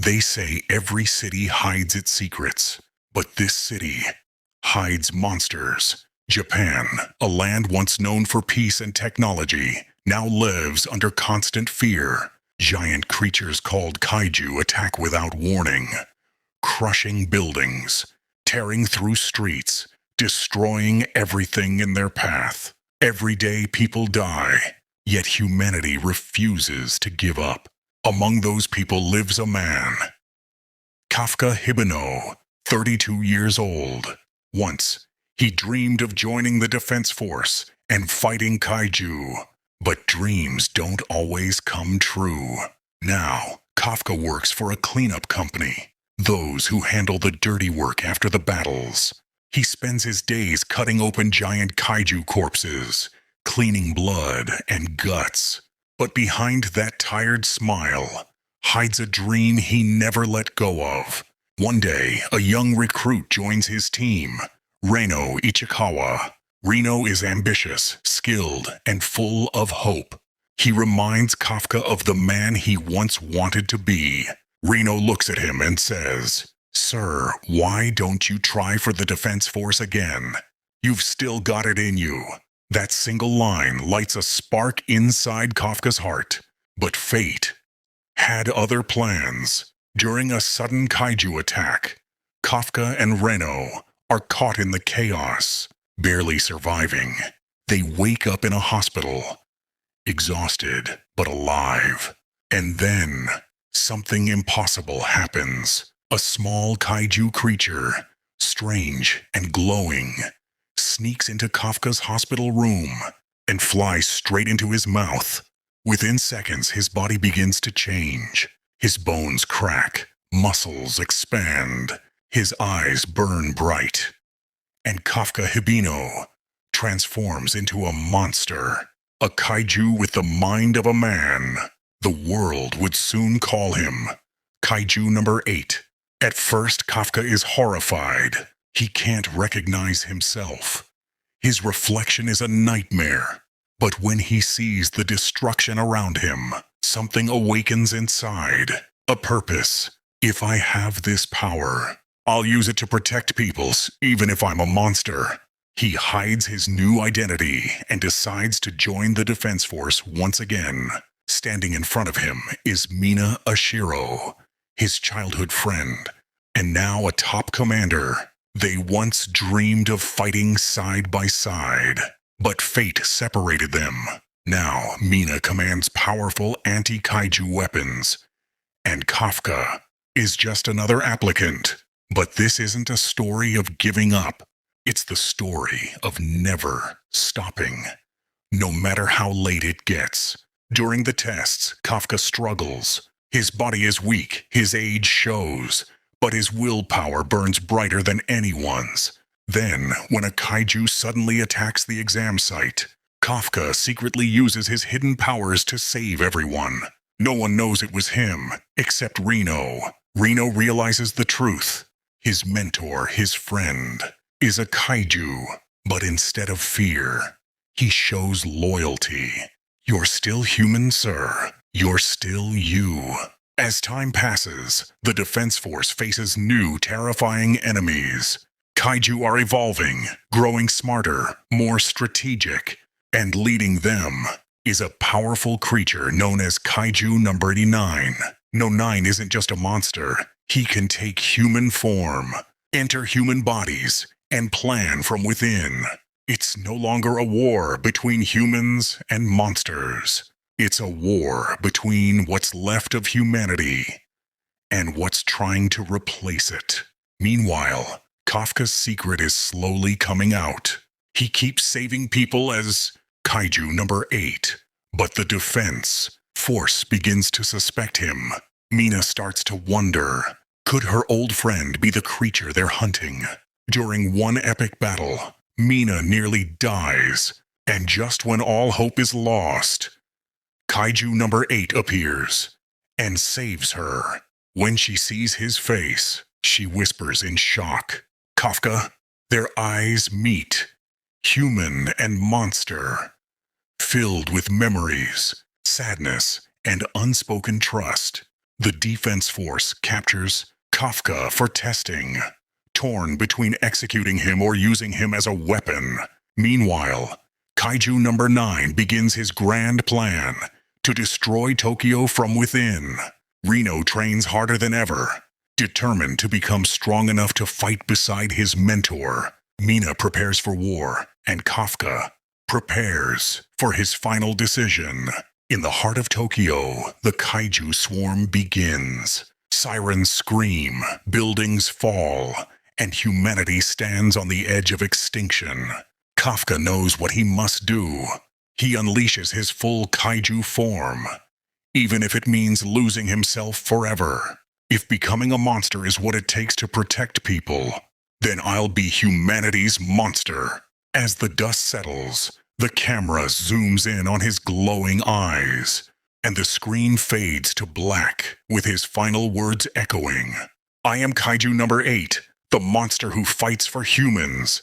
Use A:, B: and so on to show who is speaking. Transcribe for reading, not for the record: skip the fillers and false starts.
A: They say every city hides its secrets, but this city hides monsters. Japan, a land once known for peace and technology, now lives under constant fear. Giant creatures called kaiju attack without warning, crushing buildings, tearing through streets, destroying everything in their path. Every day people die, yet humanity refuses to give up. Among those people lives a man, Kafka Hibino, 32 years old. Once, he dreamed of joining the defense force and fighting kaiju. But dreams don't always come true. Now, Kafka works for a cleanup company, those who handle the dirty work after the battles. He spends his days cutting open giant kaiju corpses, cleaning blood and guts. But behind that tired smile hides a dream he never let go of. One day, a young recruit joins his team, Reno Ichikawa. Reno is ambitious, skilled, and full of hope. He reminds Kafka of the man he once wanted to be. Reno looks at him and says, "Sir, why don't you try for the defense force again? You've still got it in you." That single line lights a spark inside Kafka's heart. But fate had other plans. During a sudden kaiju attack, Kafka and Reno are caught in the chaos. Barely surviving, they wake up in a hospital, exhausted but alive. And then, something impossible happens. A small kaiju creature, strange and glowing, sneaks into Kafka's hospital room and flies straight into his mouth. Within seconds, his body begins to change. His bones crack, muscles expand, his eyes burn bright. And Kafka Hibino transforms into a monster, a kaiju with the mind of a man. The world would soon call him Kaiju No. 8. At first, Kafka is horrified. He can't recognize himself. His reflection is a nightmare. But when he sees the destruction around him, something awakens inside. A purpose. If I have this power, I'll use it to protect peoples, even if I'm a monster. He hides his new identity and decides to join the defense force once again. Standing in front of him is Mina Ashiro, his childhood friend, and now a top commander. They once dreamed of fighting side by side, but fate separated them. Now Mina commands powerful anti-kaiju weapons, and Kafka is just another applicant. But this isn't a story of giving up. It's the story of never stopping, no matter how late it gets. During the tests, Kafka struggles. His body is weak, his age shows, but his willpower burns brighter than anyone's. Then, when a kaiju suddenly attacks the exam site, Kafka secretly uses his hidden powers to save everyone. No one knows it was him, except Reno. Reno realizes the truth. His mentor, his friend, is a kaiju, but instead of fear, he shows loyalty. You're still human, sir. You're still you. As time passes, the defense force faces new, terrifying enemies. Kaiju are evolving, growing smarter, more strategic, and leading them is a powerful creature known as Kaiju No. 89. No 9 isn't just a monster. He can take human form, enter human bodies, and plan from within. It's no longer a war between humans and monsters. It's a war between what's left of humanity and what's trying to replace it. Meanwhile, Kafka's secret is slowly coming out. He keeps saving people as Kaiju No. 8, but the defense force begins to suspect him. Mina starts to wonder, could her old friend be the creature they're hunting? During one epic battle, Mina nearly dies, and just when all hope is lost, Kaiju No. 8 appears and saves her. When she sees his face, she whispers in shock, "Kafka." Their eyes meet, human and monster, filled with memories, sadness, and unspoken trust. The defense force captures Kafka for testing, torn between executing him or using him as a weapon. Meanwhile, Kaiju number 9 begins his grand plan to destroy Tokyo from within. Reno trains harder than ever, determined to become strong enough to fight beside his mentor. Mina prepares for war, and Kafka prepares for his final decision. In the heart of Tokyo, the kaiju swarm begins. Sirens scream, buildings fall, and humanity stands on the edge of extinction. Kafka knows what he must do. He unleashes his full kaiju form, even if it means losing himself forever. If becoming a monster is what it takes to protect people, then I'll be humanity's monster. As the dust settles, the camera zooms in on his glowing eyes, and the screen fades to black with his final words echoing. I am Kaiju number 8, the monster who fights for humans.